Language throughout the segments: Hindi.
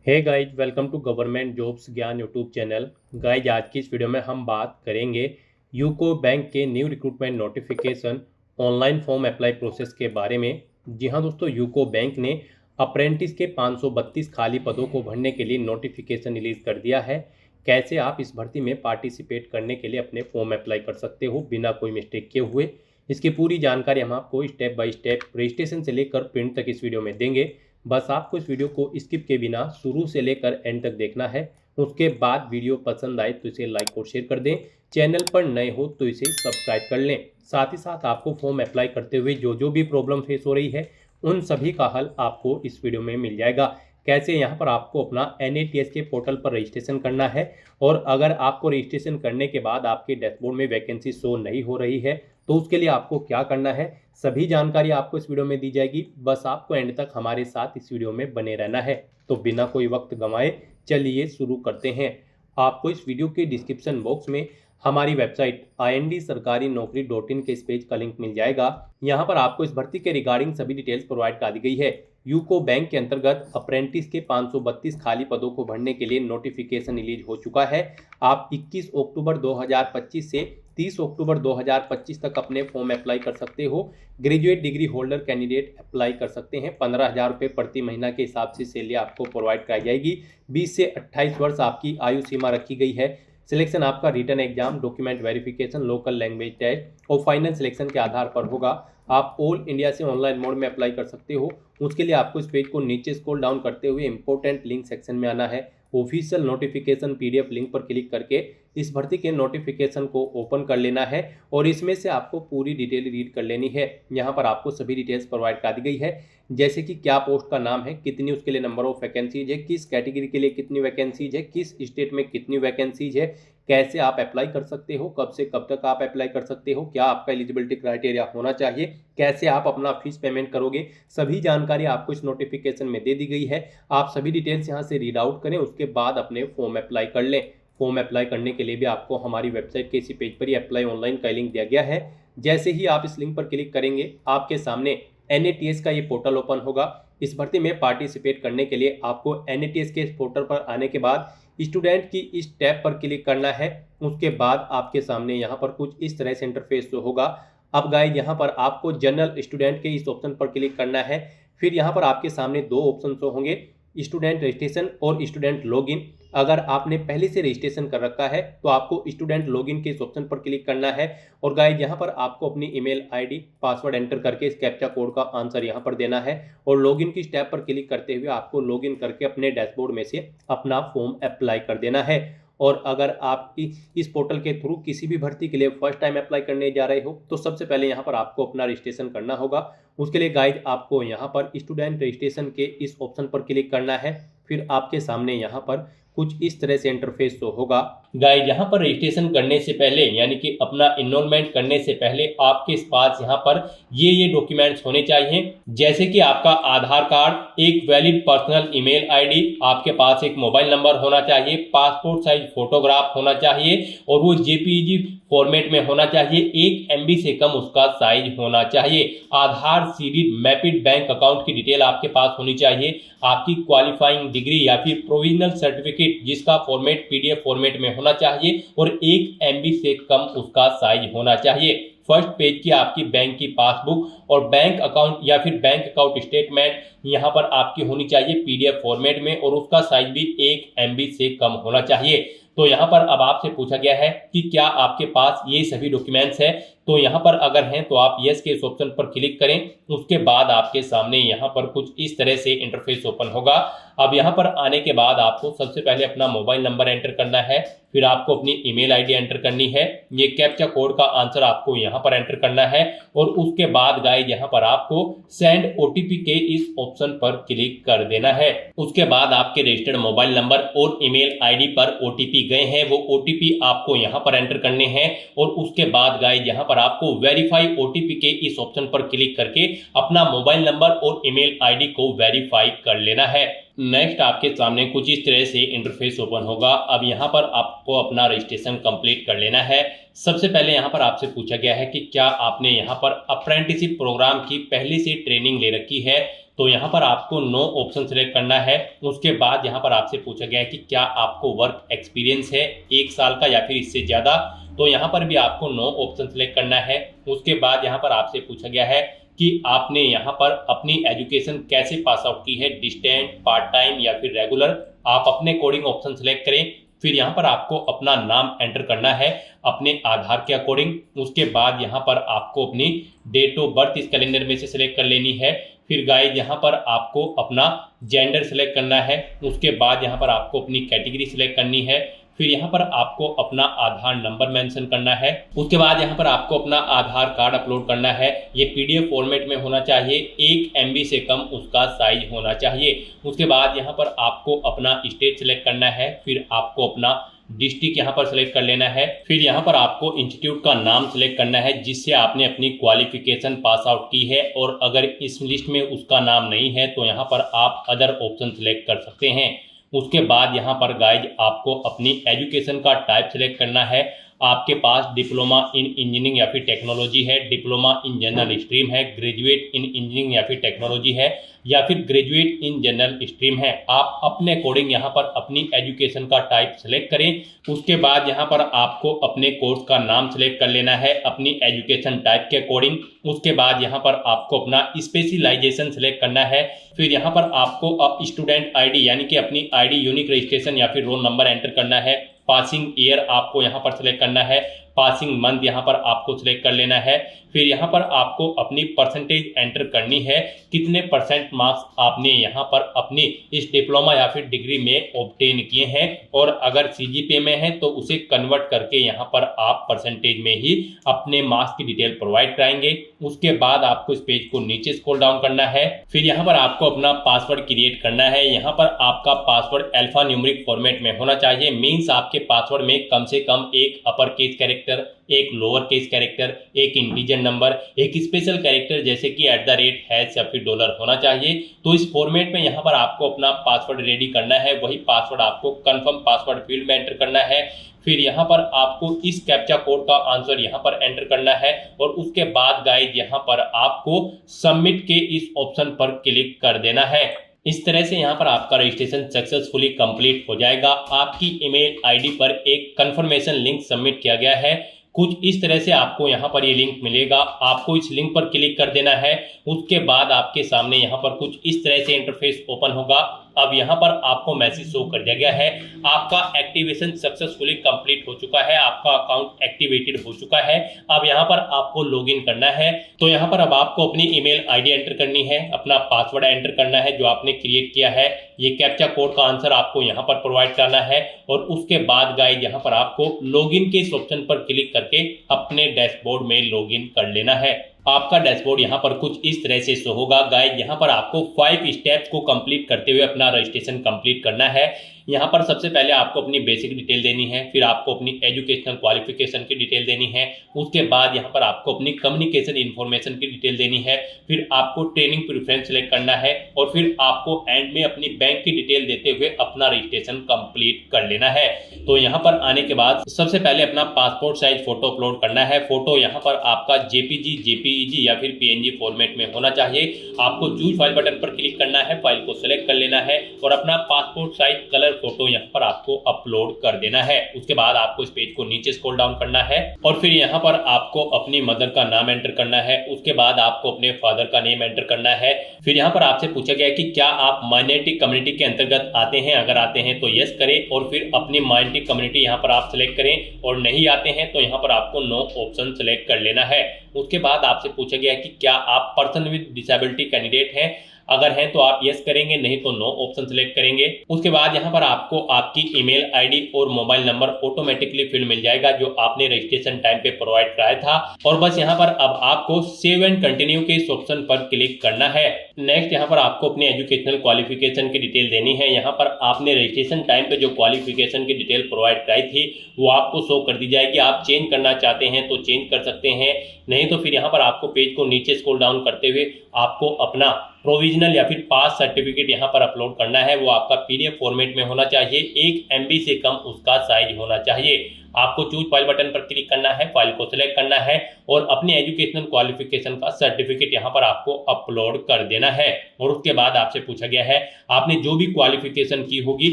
Hey guys, welcome to government jobs Gyan YouTube channel. Guys, आज की इस वीडियो में हम बात करेंगे यूको बैंक के new recruitment notification online form apply process के बारे में। जी हाँ दोस्तों, यूको बैंक ने अप्रेंटिस के 532 खाली पदों को भरने के लिए नोटिफिकेशन रिलीज कर दिया है। कैसे आप इस भर्ती में पार्टिसिपेट करने के लिए अपने फॉर्म अप्लाई कर सकते हो बिना कोई मिस्टेक किए हुए, इसकी पूरी जानकारी हम आपको स्टेप बाय स्टेप रजिस्ट्रेशन से लेकर प्रिंट तक इस वीडियो में देंगे। बस आपको इस वीडियो को स्किप के बिना शुरू से लेकर एंड तक देखना है। उसके बाद वीडियो पसंद आए तो इसे लाइक और शेयर कर दें। चैनल पर नए हो तो इसे सब्सक्राइब कर लें। साथ ही साथ आपको फॉर्म अप्लाई करते हुए जो भी प्रॉब्लम फेस हो रही है उन सभी का हल आपको इस वीडियो में मिल जाएगा। कैसे यहाँ पर आपको अपना NATS के पोर्टल पर रजिस्ट्रेशन करना है, और अगर आपको रजिस्ट्रेशन करने के बाद आपके डैशबोर्ड में वैकेंसी शो नहीं हो रही है तो उसके लिए आपको क्या करना है, सभी जानकारी आपको इस वीडियो में दी जाएगी। बस आपको एंड तक हमारे साथ इस वीडियो में बने रहना है। तो बिना कोई वक्त गंवाए चलिए शुरू करते हैं। आपको इस वीडियो के डिस्क्रिप्शन बॉक्स में हमारी वेबसाइट IND-sarkari-naukri.in के इस पेज का लिंक मिल जाएगा। यहाँ पर आपको इस भर्ती के रिगार्डिंग सभी डिटेल्स प्रोवाइड कर दी गई है। यूको बैंक के अंतर्गत अप्रेंटिस के 532 खाली पदों को भरने के लिए नोटिफिकेशन रिलीज हो चुका है। आप 21 अक्टूबर 2025 से 30 अक्टूबर 2025 तक अपने फॉर्म अप्लाई कर सकते हो। Graduate degree holder candidate apply कर सकते हैं। 15,000 रुपये प्रति महीना के हिसाब से सैलरी आपको प्रोवाइड कराई जाएगी। 20 से 28 वर्ष आपकी आयु सीमा रखी गई है। सिलेक्शन आपका written exam, document verification, local language test और फाइनल सिलेक्शन के आधार पर होगा। आप ऑल इंडिया से ऑनलाइन मोड में अप्लाई कर सकते हो। उसके लिए आपको इस पेज को नीचे स्क्रॉल डाउन करते हुए इंपॉर्टेंट लिंक सेक्शन में आना है। ऑफिशियल नोटिफिकेशन PDF लिंक पर क्लिक करके इस भर्ती के नोटिफिकेशन को ओपन कर लेना है और इसमें से आपको पूरी डिटेल रीड कर लेनी है। यहाँ पर आपको सभी डिटेल्स प्रोवाइड कर दी गई है, जैसे कि क्या पोस्ट का नाम है, कितनी उसके लिए नंबर ऑफ वैकेंसीज है, किस कैटेगरी के लिए कितनी वैकेंसीज है, किस स्टेट में कितनी वैकेंसीज है, कैसे आप अप्लाई कर सकते हो, कब से कब तक आप अप्लाई कर सकते हो, क्या आपका एलिजिबिलिटी क्राइटेरिया होना चाहिए, कैसे आप अपना फीस पेमेंट करोगे, सभी जानकारी आपको इस नोटिफिकेशन में दे दी गई है। आप सभी डिटेल्स यहाँ से रीड आउट करें, उसके बाद अपने फॉर्म अप्लाई कर लें। फॉर्म अप्लाई करने के लिए भी आपको हमारी वेबसाइट के इसी पेज पर ही अप्लाई ऑनलाइन का लिंक दिया गया है। जैसे ही आप इस लिंक पर क्लिक करेंगे आपके सामने NATS का ये पोर्टल ओपन होगा। इस भर्ती में पार्टिसिपेट करने के लिए आपको NATS के इस पोर्टल पर आने के बाद स्टूडेंट की इस टैब पर क्लिक करना है। उसके बाद आपके सामने यहाँ पर कुछ इस तरह से इंटरफेस शो होगा। अब गाइस, यहाँ पर आपको जनरल स्टूडेंट के इस ऑप्शन पर क्लिक करना है। फिर यहाँ पर आपके सामने दो ऑप्शन शो होंगे, स्टूडेंट रजिस्ट्रेशन और स्टूडेंट लॉगिन। अगर आपने पहले से रजिस्ट्रेशन कर रखा है तो आपको स्टूडेंट लॉगिन के इस ऑप्शन पर क्लिक करना है। और गाइस, यहाँ पर आपको अपनी ईमेल ID पासवर्ड एंटर करके इस कैप्चा कोड का आंसर यहाँ पर देना है और लॉगिन की स्टेप पर क्लिक करते हुए आपको लॉगिन करके अपने डैशबोर्ड में से अपना फॉर्म अप्लाई कर देना है। और अगर आप इस पोर्टल के थ्रू किसी भी भर्ती के लिए फर्स्ट टाइम अप्लाई करने जा रहे हो तो सबसे पहले यहाँ पर आपको अपना रजिस्ट्रेशन करना होगा। उसके लिए गाइड आपको यहाँ पर स्टूडेंट रजिस्ट्रेशन के इस ऑप्शन पर क्लिक करना है। फिर आपके सामने यहाँ पर कुछ इस तरह से इंटरफेस तो होगा। गाइड, यहाँ पर रजिस्ट्रेशन करने से पहले यानी कि अपना इनरोलमेंट करने से पहले आपके पास यहाँ पर ये डॉक्यूमेंट्स होने चाहिए, जैसे कि आपका आधार कार्ड, एक वैलिड पर्सनल ईमेल ID, आपके पास एक मोबाइल नंबर होना चाहिए, पासपोर्ट साइज फोटोग्राफ होना चाहिए और वो JPEG फॉर्मेट में होना चाहिए, 1 MB से कम उसका साइज होना चाहिए, आधार सीडेड मैपिड बैंक अकाउंट की डिटेल आपके पास होनी चाहिए, आपकी क्वालिफाइंग डिग्री या फिर प्रोविजनल सर्टिफिकेट जिसका फॉर्मेट PDF फॉर्मेट में होना चाहिए और 1 MB से कम उसका साइज होना चाहिए। फर्स्ट पेज की आपकी बैंक की पासबुक और बैंक अकाउंट या फिर बैंक अकाउंट स्टेटमेंट यहाँ पर आपकी होनी चाहिए PDF फॉर्मेट में और उसका साइज भी 1 MB से कम होना चाहिए। तो यहाँ पर अब आपसे पूछा गया है कि क्या आपके पास ये सभी डॉक्यूमेंट्स हैं, तो यहाँ पर अगर हैं तो आप यस के इस ऑप्शन पर क्लिक करें। उसके बाद आपके सामने यहाँ पर कुछ इस तरह से इंटरफेस ओपन होगा। अब यहाँ पर आने के बाद आपको सबसे पहले अपना मोबाइल नंबर एंटर करना है, फिर आपको अपनी ईमेल ID एंटर करनी है, ये कैप्चा कोड का आंसर आपको यहाँ पर एंटर करना है और उसके बाद गाइस यहाँ पर आपको सेंड OTP के इस ऑप्शन पर क्लिक कर देना है। उसके बाद आपके रजिस्टर्ड मोबाइल नंबर और ईमेल ID पर OTP गए हैं, वो OTP आपको यहाँ पर एंटर करने हैं और उसके बाद गाइस यहाँ पर आपको वेरीफाई OTP के इस ऑप्शन पर क्लिक करके अपना मोबाइल नंबर और ईमेल ID को वेरीफाई कर लेना है। नेक्स्ट आपके सामने कुछ इस तरह से इंटरफेस ओपन होगा। अब यहाँ पर आपको अपना रजिस्ट्रेशन कंप्लीट कर लेना है। सबसे पहले यहाँ पर आपसे पूछा गया है कि क्या आपने यहाँ पर अप्रेंटिसशिप प्रोग्राम की पहले से ट्रेनिंग ले रखी है। तो यहाँ पर आपको नो ऑप्शन सेलेक्ट करना है। उसके बाद यहाँ पर आपसे पूछा गया है कि क्या आपको वर्क एक्सपीरियंस है 1 साल का या फिर इससे ज़्यादा, तो यहाँ पर भी आपको नो ऑप्शन सेलेक्ट करना है। उसके बाद यहाँ पर आपसे पूछा गया है कि आपने यहाँ पर अपनी एजुकेशन कैसे पास आउट की है, डिस्टेंट, पार्ट टाइम या फिर रेगुलर। आप अपने कोडिंग ऑप्शन सेलेक्ट करें। फिर यहाँ पर आपको अपना नाम एंटर करना है अपने आधार के अकॉर्डिंग। उसके बाद यहाँ पर आपको अपनी डेट ऑफ बर्थ इस कैलेंडर में से सिलेक्ट कर लेनी है। फिर गाइस यहाँ पर आपको अपना जेंडर सिलेक्ट करना है। उसके बाद यहाँ पर आपको अपनी कैटेगरी सिलेक्ट करनी है। फिर यहाँ पर आपको अपना आधार नंबर मेंशन करना है। उसके बाद यहाँ पर आपको अपना आधार कार्ड अपलोड करना है। ये पीडीएफ फॉर्मेट में होना चाहिए, 1 MB से कम उसका साइज होना चाहिए। उसके बाद यहाँ पर आपको अपना स्टेट सिलेक्ट करना है। फिर आपको अपना डिस्ट्रिक्ट यहाँ पर सिलेक्ट कर लेना है। फिर यहाँ पर आपको इंस्टीट्यूट का नाम सिलेक्ट करना है जिससे आपने अपनी क्वालिफिकेशन पास आउट की है, और अगर इस लिस्ट में उसका नाम नहीं है तो यहाँ पर आप अदर ऑप्शन सिलेक्ट कर सकते हैं। उसके बाद यहाँ पर गाइज आपको अपनी एजुकेशन का टाइप सिलेक्ट करना है। आपके पास डिप्लोमा इन इंजीनियरिंग या फिर टेक्नोलॉजी है, डिप्लोमा इन जनरल स्ट्रीम है, ग्रेजुएट इन इंजीनियरिंग या फिर टेक्नोलॉजी है, या फिर ग्रेजुएट इन जनरल स्ट्रीम है। आप अपने अकॉर्डिंग यहाँ पर अपनी एजुकेशन का टाइप सेलेक्ट करें। उसके बाद यहाँ पर आपको अपने कोर्स का नाम सेलेक्ट कर लेना है अपनी एजुकेशन टाइप के अकॉर्डिंग। उसके बाद यहाँ पर आपको अपना स्पेशलाइजेशन सेलेक्ट करना है। फिर यहाँ पर आपको स्टूडेंट आईडी यानी कि अपनी आईडी यूनिक रजिस्ट्रेशन या फिर रोल नंबर एंटर करना है। पासिंग ईयर आपको यहाँ पर सिलेक्ट करना है। पासिंग मंथ यहाँ पर आपको सिलेक्ट कर लेना है। फिर यहाँ पर आपको अपनी परसेंटेज एंटर करनी है, कितने परसेंट मार्क्स आपने यहाँ पर अपनी इस डिप्लोमा या फिर डिग्री में ऑब्टेन किए हैं, और अगर सीजीपीए में है तो उसे कन्वर्ट करके यहाँ पर आप परसेंटेज में ही अपने मार्क्स की डिटेल प्रोवाइड कराएंगे। उसके बाद आपको इस पेज को नीचे स्क्रॉल डाउन करना है। फिर यहाँ पर आपको अपना पासवर्ड क्रिएट करना है। यहाँ पर आपका पासवर्ड अल्फा न्यूमेरिक फॉर्मेट में होना चाहिए। मीन्स आपके पासवर्ड में कम से कम एक अपर केस कैरेक्टर, एक लोअर केस कैरेक्टर, एक इंटीजर नंबर, एक स्पेशल कैरेक्टर जैसे कि @ या फिर डॉलर होना चाहिए। तो इस फॉर्मेट में यहाँ पर आपको अपना पासवर्ड रेडी करना है। वही पासवर्ड आपको कंफर्म पासवर्ड फील्ड में एंटर करना है। फिर यहाँ पर आपको इस कैप्चा कोड का आंसर यहाँ पर एंटर करना है, और उसके बाद गाइज यहाँ पर आपको सबमिट के इस ऑप्शन पर क्लिक कर देना है। इस तरह से यहाँ पर आपका रजिस्ट्रेशन सक्सेसफुली कंप्लीट हो जाएगा। आपकी ईमेल आईडी पर एक कंफर्मेशन लिंक सबमिट किया गया है। कुछ इस तरह से आपको यहाँ पर ये लिंक मिलेगा। आपको इस लिंक पर क्लिक कर देना है। उसके बाद आपके सामने यहाँ पर कुछ इस तरह से इंटरफेस ओपन होगा। अब यहाँ पर आपको मैसेज शो कर दिया गया है, आपका एक्टिवेशन सक्सेसफुली कंप्लीट हो चुका है, आपका अकाउंट एक्टिवेटेड हो चुका है। अब यहाँ पर आपको लॉगिन करना है। तो यहाँ पर अब आपको अपनी ईमेल आईडी एंटर करनी है, अपना पासवर्ड एंटर करना है जो आपने क्रिएट किया है। ये कैप्चा कोड का आंसर आपको यहाँ पर प्रोवाइड करना है, और उसके बाद गाइज यहाँ पर आपको लॉगिन के इस ऑप्शन पर क्लिक करके अपने डैशबोर्ड में लॉगिन कर लेना है। आपका डैशबोर्ड यहाँ पर कुछ इस तरह से शो होगा। गाइज यहाँ पर आपको 5 स्टेप्स को कंप्लीट करते हुए अपना रजिस्ट्रेशन कंप्लीट करना है। यहाँ पर सबसे पहले आपको अपनी बेसिक डिटेल देनी है, फिर आपको अपनी एजुकेशनल क्वालिफिकेशन की डिटेल देनी है। उसके बाद यहाँ पर आपको अपनी कम्युनिकेशन इन्फॉर्मेशन की डिटेल देनी है। फिर आपको ट्रेनिंग प्रेफरेंस सेलेक्ट करना है, और फिर आपको एंड में अपनी बैंक की डिटेल देते हुए अपना रजिस्ट्रेशन कंप्लीट कर लेना है। तो यहाँ पर आने के बाद सबसे पहले अपना पासपोर्ट साइज फोटो अपलोड करना है। फोटो यहाँ पर आपका जेपीजी, जेपीईजी या फिर पीएनजी फॉर्मेट में होना चाहिए। आपको चूज फाइल बटन पर क्लिक करना है, फाइल को सिलेक्ट कर लेना है, और अपना पासपोर्ट साइज कलर फोटो यहाँ पर आपको अपलोड कर देना है। उसके बाद आपको इस पेज को नीचे स्क्रॉल डाउन करना है, और फिर यहाँ पर आपको अपनी मदर का नाम एंटर करना है। उसके बाद आपको अपने फादर का नेम एंटर करना है। फिर यहाँ पर आपसे पूछा गया कि क्या आप माइनॉरिटी कम्युनिटी के अंतर्गत आते हैं, अगर आते हैं तो यस करें, और फिर अपनी माइनॉरिटी कम्युनिटी यहाँ पर आप सिलेक्ट करें, और नहीं आते हैं तो यहाँ पर आपको नो ऑप्शन सिलेक्ट कर लेना है। उसके बाद आपसे पूछा गया कि क्या आप पर्सन विद डिसेबिलिटी कैंडिडेट हैं, अगर हैं तो आप यस करेंगे, नहीं तो नो ऑप्शन सिलेक्ट करेंगे। उसके बाद यहाँ पर आपको आपकी ईमेल आईडी और मोबाइल नंबर ऑटोमेटिकली फिल मिल जाएगा जो आपने रजिस्ट्रेशन टाइम पे प्रोवाइड कराया था, और बस यहाँ पर अब आपको सेव एंड कंटिन्यू के इस ऑप्शन पर क्लिक करना है। नेक्स्ट यहाँ पर आपको अपनी एजुकेशनल क्वालिफिकेशन की डिटेल देनी है। यहाँ पर आपने रजिस्ट्रेशन टाइम पे जो क्वालिफिकेशन की डिटेल प्रोवाइड कराई थी वो आपको शो कर दी जाएगी। आप चेंज करना चाहते हैं तो चेंज कर सकते हैं, नहीं तो फिर यहाँ पर आपको पेज को नीचे स्क्रॉल डाउन करते हुए आपको अपना प्रोविजनल या फिर पास सर्टिफिकेट यहाँ पर अपलोड करना है, वो आपका PDF फॉर्मेट में होना चाहिए, 1 MB से कम उसका साइज होना चाहिए। आपको चूज फाइल बटन पर क्लिक करना है, फाइल को सिलेक्ट करना है और अपने एजुकेशनल क्वालिफिकेशन का सर्टिफिकेट यहाँ पर आपको अपलोड कर देना है। और उसके बाद आपसे पूछा गया है आपने जो भी क्वालिफिकेशन की होगी,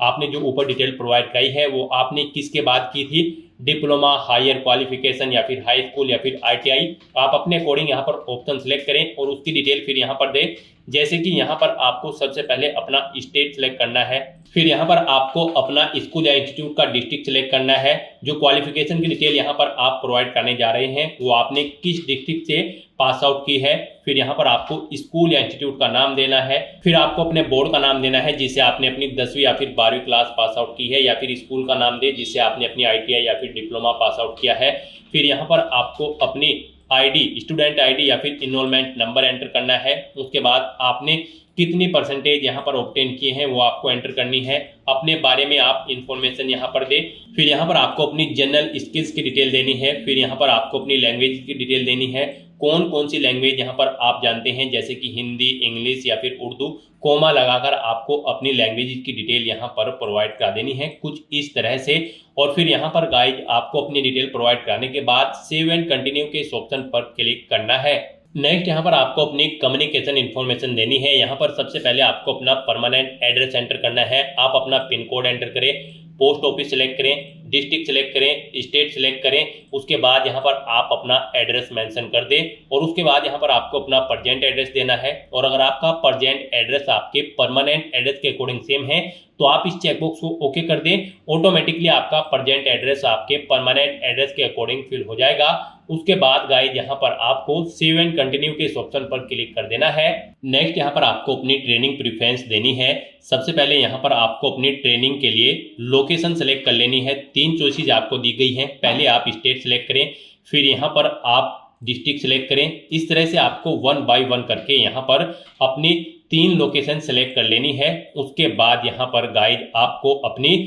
आपने जो ऊपर डिटेल प्रोवाइड कराई है वो आपने किसके बाद की थी, डिप्लोमा, हायर क्वालिफिकेशन या फिर हाई स्कूल या फिर ITI। आप अपने अकॉर्डिंग यहाँ पर ऑप्शन सेलेक्ट करें और उसकी डिटेल फिर यहाँ पर दें। जैसे कि यहाँ पर आपको सबसे पहले अपना स्टेट सेलेक्ट करना है, फिर यहाँ पर आपको अपना स्कूल या इंस्टीट्यूट का डिस्ट्रिक्ट सेलेक्ट करना है। जो क्वालिफिकेशन की डिटेल यहाँ पर आप प्रोवाइड करने जा रहे हैं वो आपने किस डिस्ट्रिक्ट से पास आउट की है, फिर यहाँ पर आपको स्कूल या इंस्टीट्यूट का नाम देना है, फिर आपको अपने बोर्ड का नाम देना है जिससे आपने अपनी 10वीं या फिर 12वीं क्लास पास आउट की है, या फिर स्कूल का नाम दे जिससे आपने अपनी ITI या फिर डिप्लोमा पास आउट किया है। फिर यहाँ पर आपको अपनी ID, स्टूडेंट ID या फिर इनरोलमेंट नंबर एंटर करना है। उसके बाद आपने कितनी परसेंटेज यहाँ पर ऑब्टेन किए हैं वो आपको एंटर करनी है। अपने बारे में आप इंफॉर्मेशन यहाँ पर दें। फिर यहाँ पर आपको अपनी जनरल स्किल्स की डिटेल देनी है। फिर यहाँ पर आपको अपनी लैंग्वेज की डिटेल देनी है, कौन कौन सी लैंग्वेज यहाँ पर आप जानते हैं, जैसे कि हिंदी, इंग्लिश या फिर उर्दू। कोमा लगाकर आपको अपनी लैंग्वेज की डिटेल यहाँ पर प्रोवाइड करा देनी है, कुछ इस तरह से। और फिर यहाँ पर गाइज आपको अपनी डिटेल प्रोवाइड कराने के बाद सेव एंड कंटिन्यू के इस ऑप्शन पर क्लिक करना है। नेक्स्ट यहाँ पर आपको अपनी कम्युनिकेशन इन्फॉर्मेशन देनी है। यहाँ पर सबसे पहले आपको अपना परमानेंट एड्रेस एंटर करना है। आप अपना पिन कोड एंटर करें, पोस्ट ऑफिस सेलेक्ट करें, डिस्ट्रिक्ट सेलेक्ट करें, स्टेट सेलेक्ट करें। उसके बाद यहाँ पर आप अपना एड्रेस मेंशन कर दें और उसके बाद यहाँ पर आपको अपना प्रेजेंट एड्रेस देना है। और अगर आपका प्रेजेंट एड्रेस आपके परमानेंट एड्रेस के अकॉर्डिंग सेम है तो आप इस चेकबॉक्स को ओके कर दें, ऑटोमेटिकली आपका प्रेजेंट एड्रेस आपके परमानेंट एड्रेस के अकॉर्डिंग फिल हो जाएगा। उसके बाद गाइस यहाँ पर आपको सेव एंड कंटिन्यू के इस ऑप्शन पर क्लिक कर देना है। नेक्स्ट यहाँ पर आपको अपनी ट्रेनिंग प्रेफरेंस देनी है। सबसे पहले यहाँ पर आपको अपनी ट्रेनिंग के लिए लोकेशन सेलेक्ट कर लेनी है। 3 चॉइसेस आपको दी गई हैं। पहले आप स्टेट सेलेक्ट करें, फिर यहाँ पर आप डिस्ट्रिक्ट सेलेक्ट करें। इस तरह से आपको 1 बाय 1 करके यहाँ पर अपनी 3 लोकेशन सेलेक्ट कर लेनी है। उसके बाद यहाँ पर गाइड आपको अपनी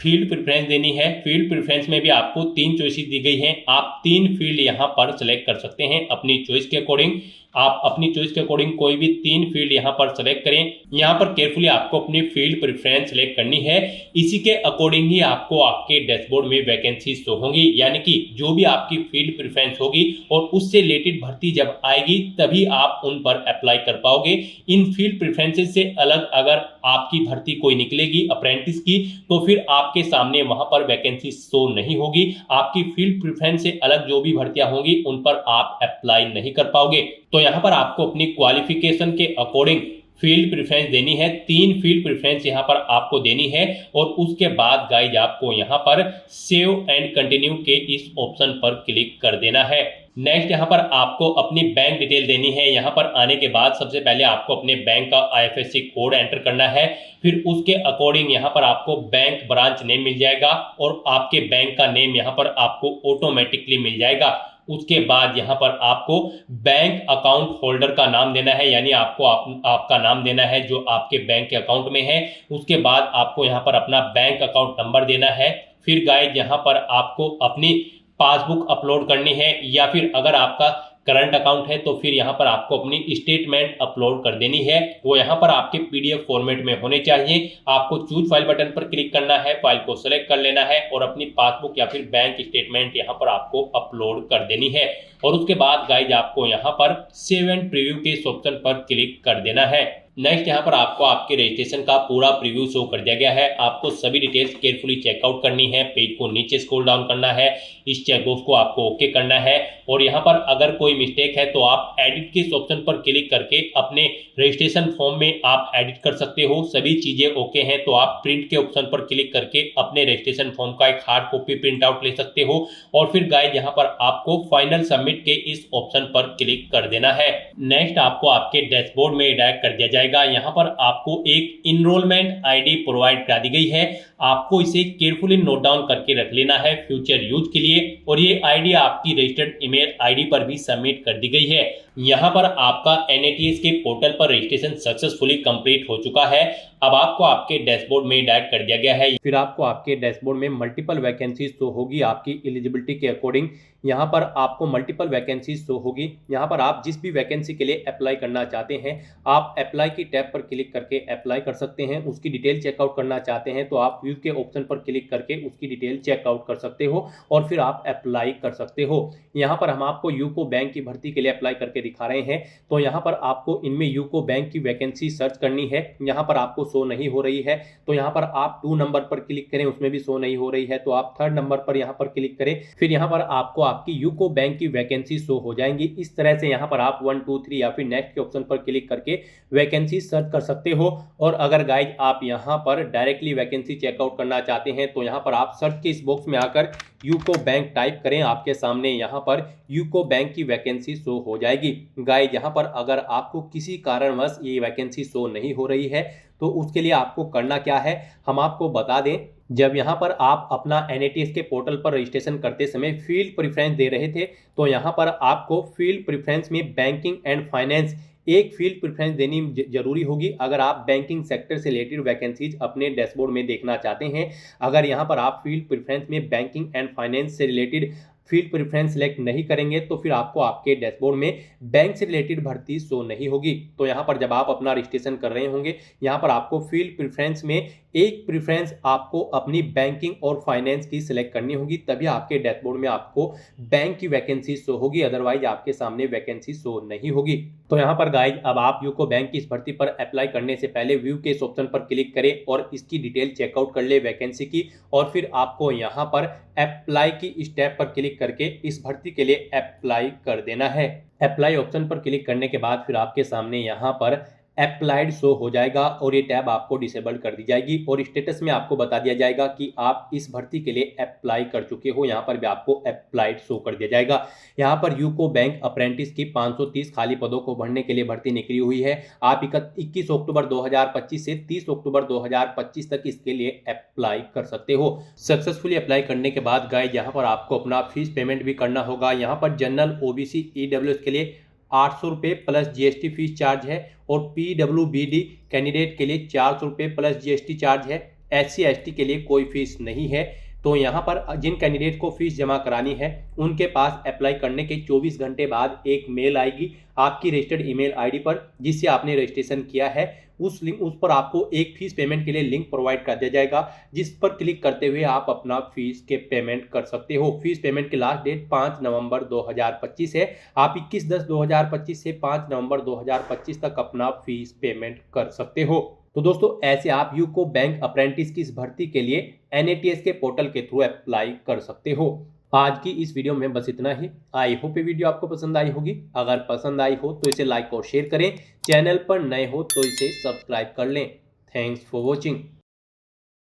फील्ड प्रेफरेंस देनी है। फील्ड प्रेफरेंस में भी आपको 3 चॉइसेस दी गई हैं। आप 3 फील्ड यहाँ पर सेलेक्ट कर सकते हैं अपनी चॉइस के अकॉर्डिंग। आप अपनी चॉइस के अकॉर्डिंग कोई भी 3 फील्ड यहाँ पर सेलेक्ट करें। यहाँ पर केयरफुली आपको अपनी फील्ड प्रेफरेंस सेलेक्ट करनी है। इसी के अकॉर्डिंग ही आपको आपके डैशबोर्ड में वैकेंसी शो होंगी, यानी कि जो भी आपकी फील्ड प्रेफरेंस होगी और उससे रिलेटेड भर्ती जब आएगी तभी आप उन पर अप्लाई कर पाओगे। इन फील्ड प्रेफरेंसेस से अलग अगर आपकी भर्ती कोई निकलेगी अप्रेंटिस की तो फिर आपके सामने वहां पर वैकेंसी शो नहीं होगी। आपकी फील्ड प्रेफरेंस से अलग जो भी भर्तियां होंगी उन पर आप अप्लाई नहीं कर पाओगे। तो यहाँ पर आपको अपनी क्वालिफिकेशन के अकॉर्डिंग फील्ड प्रेफरेंस देनी है। 3 फील्ड प्रेफरेंस यहाँ पर आपको देनी है और उसके बाद गाइज आपको यहाँ पर सेव एंड कंटिन्यू के इस ऑप्शन पर क्लिक कर देना है। नेक्स्ट यहाँ पर आपको अपनी बैंक डिटेल देनी है। यहाँ पर आने के बाद सबसे पहले आपको अपने बैंक का IFSC कोड एंटर करना है। फिर उसके अकॉर्डिंग यहाँ पर आपको बैंक ब्रांच नेम मिल जाएगा और आपके बैंक का नेम यहाँ पर आपको ऑटोमेटिकली मिल जाएगा। उसके बाद यहाँ पर आपको बैंक अकाउंट होल्डर का नाम देना है, यानी आपको आपका नाम देना है जो आपके बैंक के अकाउंट में है। उसके बाद आपको यहाँ पर अपना बैंक अकाउंट नंबर देना है। फिर गाइज यहाँ पर आपको अपनी पासबुक अपलोड करनी है, या फिर अगर आपका करंट अकाउंट है तो फिर यहाँ पर आपको अपनी स्टेटमेंट अपलोड कर देनी है। वो यहाँ पर आपके PDF फॉर्मेट में होने चाहिए। आपको चूज फाइल बटन पर क्लिक करना है, फाइल को सेलेक्ट कर लेना है और अपनी पासबुक या फिर बैंक स्टेटमेंट यहाँ पर आपको अपलोड कर देनी है। और उसके बाद गाइज आपको यहाँ पर सेव एंड प्रीव्यू के इस ऑप्शन पर क्लिक कर देना है। नेक्स्ट यहाँ पर आपको आपके रजिस्ट्रेशन का पूरा प्रीव्यू शो कर दिया गया है। आपको सभी डिटेल्स केयरफुली चेकआउट करनी है। पेज को नीचे स्क्रॉल डाउन करना है, इस चेकबॉक्स को आपको ओके करना है और यहाँ पर अगर कोई मिस्टेक है तो आप एडिट के इस ऑप्शन पर क्लिक करके अपने रजिस्ट्रेशन फॉर्म में आप एडिट कर सकते हो। सभी चीजें ओके हैं तो आप प्रिंट के ऑप्शन पर क्लिक करके अपने रजिस्ट्रेशन फॉर्म का एक हार्ड कॉपी प्रिंट आउट ले सकते हो। और फिर गाइज यहाँ पर आपको फाइनल सबमिट के इस ऑप्शन पर क्लिक कर देना है। नेक्स्ट आपको आपके डैशबोर्ड में डायरेक्ट कर दिया जाएगा। यहाँ पर आपको एक इनरोलमेंट ID प्रोवाइड कर दी गई है। आपको इसे केयरफुली नोट डाउन करके रख लेना है फ्यूचर यूज के लिए। और ये ID आपकी रजिस्टर्ड ईमेल ID पर भी सबमिट कर दी गई है। यहाँ पर आपका एनएटीएस के पोर्टल पर रजिस्ट्रेशन सक्सेसफुली कंप्लीट हो चुका है। अब आपको आपके डैशबोर्ड में डायरेक्ट कर दिया गया है। फिर आपको आपके डैशबोर्ड में मल्टीपल वैकेंसीज शो होगी आपकी एलिजिबिलिटी के अकॉर्डिंग। यहाँ पर आपको मल्टीपल वैकेंसीज शो होगी। यहाँ पर आप जिस भी वैकेंसी के लिए अप्लाई करना चाहते हैं आप अप्लाई की टैब पर क्लिक करके अप्लाई कर सकते हैं। उसकी डिटेल चेकआउट करना चाहते हैं तो आप व्यू के ऑप्शन पर क्लिक करके उसकी डिटेल चेकआउट कर सकते हो और फिर आप अप्लाई कर सकते हो। यहाँ पर हम आपको यूको बैंक की भर्ती के लिए अप्लाई करके दिखा रहे हैं। तो यहाँ पर आपको इनमें यूको बैंक की वैकेंसी सर्च करनी है। यहाँ पर आपको शो नहीं हो रही है तो यहाँ पर आप 2 नंबर पर क्लिक करें, उसमें भी शो नहीं हो रही है तो आप 3rd नंबर पर यहाँ पर क्लिक करें। फिर यहाँ पर आपको आपकी यूको बैंक की वैकेंसी शो हो जाएंगी। इस तरह से यहाँ पर आप 1 2 3 या फिर नेक्स्ट के ऑप्शन पर क्लिक करके वैकेंसी सर्च कर सकते हो। और अगर गाइज आप यहाँ पर डायरेक्टली वैकेंसी चेकआउट करना चाहते हैं तो यहाँ पर आप सर्च के इस बॉक्स में आकर यूको बैंक टाइप करें, आपके सामने यहाँ पर यूको बैंक की वैकेंसी शो हो जाएगी। गाइज यहाँ पर अगर आपको किसी कारणवश ये वैकेंसी शो नहीं हो रही है तो उसके लिए आपको करना क्या है हम आपको बता दें। जब यहाँ पर आप अपना एनएटीएस के पोर्टल पर रजिस्ट्रेशन करते समय फील्ड प्रेफरेंस दे रहे थे तो यहाँ पर आपको फील्ड प्रेफरेंस में बैंकिंग एंड फाइनेंस एक फील्ड प्रेफरेंस देनी जरूरी होगी अगर आप बैंकिंग सेक्टर से रिलेटेड वैकेंसीज अपने डैशबोर्ड में देखना चाहते हैं। अगर यहाँ पर आप फील्ड प्रेफरेंस में बैंकिंग एंड फाइनेंस से रिलेटेड फील्ड प्रेफरेंस सेलेक्ट नहीं करेंगे तो फिर आपको आपके डैशबोर्ड में बैंक से रिलेटेड भर्ती शो नहीं होगी। तो यहाँ पर जब आप अपना रजिस्ट्रेशन कर रहे होंगे यहाँ पर आपको फील्ड प्रेफरेंस में एक प्रेफरेंस आपको अपनी बैंकिंग और फाइनेंस की सिलेक्ट करनी होगी, तभी आपके डैशबोर्ड में आपको बैंक की वैकेंसी शो होगी, अदरवाइज आपके सामने वैकेंसी शो नहीं होगी। तो यहाँ पर गाइज अब आप यूको बैंक की इस भर्ती पर अप्लाई करने से पहले व्यू के इस ऑप्शन पर क्लिक करें और इसकी डिटेल चेकआउट कर ले वैकेंसी की और फिर आपको यहाँ पर अप्लाई की स्टेप पर क्लिक करके इस भर्ती के लिए अप्लाई कर देना है। अप्लाई ऑप्शन पर क्लिक करने के बाद फिर आपके सामने यहाँ पर अप्लाइड शो हो जाएगा और ये टैब आपको डिसेबल कर दी जाएगी और स्टेटस में आपको बता दिया जाएगा कि आप इस भर्ती के लिए अप्लाई कर चुके हो। यहाँ पर भी आपको अप्लाइड शो कर दिया जाएगा। यहाँ पर यूको बैंक अप्रेंटिस की 530 खाली पदों को भरने के लिए भर्ती निकली हुई है। आप 21 अक्टूबर 2025 से 30 अक्टूबर 2025 तक इसके लिए अप्लाई कर सकते हो। सक्सेसफुली अप्लाई करने के बाद गाइज यहाँ पर आपको अपना फीस पेमेंट भी करना होगा। यहाँ पर जनरल ओबीसी ईडब्ल्यूएस के लिए 800 रुपये प्लस जीएसटी फीस चार्ज है और पीडब्ल्यूबीडी कैंडिडेट के लिए 400 रुपये प्लस जीएसटी चार्ज है। एससी एसटी के लिए कोई फीस नहीं है। तो यहाँ पर जिन कैंडिडेट को फीस जमा करानी है उनके पास अप्लाई करने के 24 घंटे बाद एक मेल आएगी आपकी रजिस्टर्ड ईमेल आईडी पर जिससे आपने रजिस्ट्रेशन किया है। उस पर आपको एक फीस पेमेंट के लिए लिंक प्रोवाइड कर दिया जाएगा जिस पर क्लिक करते हुए आप अपना फीस के पेमेंट कर सकते हो। फीस पेमेंट की लास्ट डेट 5 नवंबर 2025 है। आप 21/10/2025 से 5 नवंबर 2025 तक अपना फीस पेमेंट कर सकते हो। तो दोस्तों ऐसे आप यूको बैंक अप्रेंटिस की इस भर्ती के लिए एनएटीएस के पोर्टल के थ्रू अप्लाई कर सकते हो। आज की इस वीडियो में बस इतना ही। आई होप ये वीडियो आपको पसंद आई होगी। अगर पसंद आई हो तो इसे लाइक और शेयर करें। चैनल पर नए हो तो इसे सब्सक्राइब कर लें। Thanks for watching.